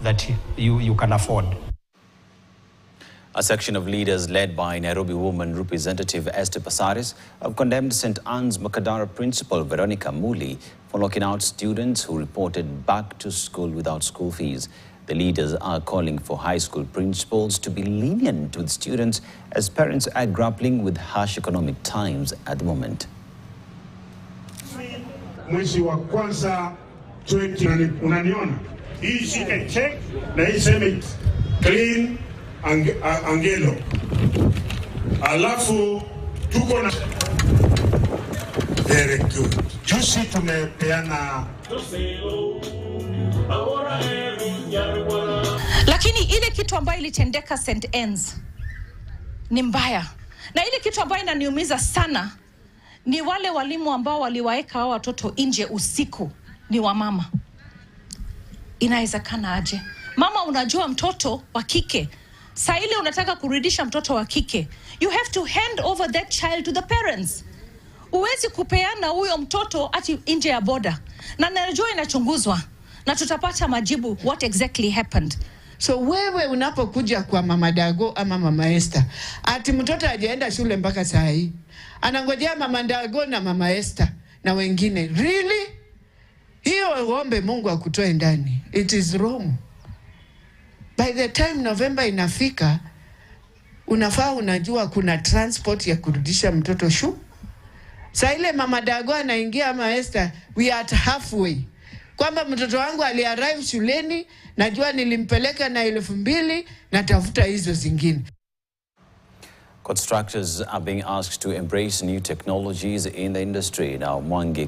that you can afford. A section of leaders led by Nairobi woman representative Esther Passaris have condemned St. Anne's Makadara principal Veronica Muli for locking out students who reported back to school without school fees. The leaders are calling for high school principals to be lenient with students as parents are grappling with harsh economic times at the moment. Mwezi wa kwanza 20 unaniona hii shike check na hii sema clean angelo alafu tuko na very good. Juzi tumepeana lakini ile kitu ambayo ilitendeka St. Anne's ni mbaya, na ile kitu ambayo inaniumiza sana ni wale walimu ambao waliwaeka hao watoto nje usiku ni wamama. Inawezekana aje? Mama, unajua mtoto wa kike, saa ile unataka kurudisha mtoto wa kike, you have to hand over that child to the parents. Uwezi kupeana huyo mtoto ati nje ya boda. Na najua inachunguzwa na tutapata majibu what exactly happened. So wewe unapokuja kwa Mama Dago ama Mama Esther, ati mtoto hajaenda shule mpaka saa hii, anangojea Mama Dago na Mama Esther na wengine. Really? Hiyo uombe Mungu akutoe ndani. It is wrong. By the time November inafika, unafaa unajua kuna transport ya kurudisha mtoto shule. Saa ile Mama Dago anaingia Mama Esther, we are at halfway. Kwamba mtoto wangu aliarrive shuleni, najua nilimpeleka na 2,000, natafuta hizo zingine. Constructors are being asked to embrace new technologies in the industry. Now, Mwangi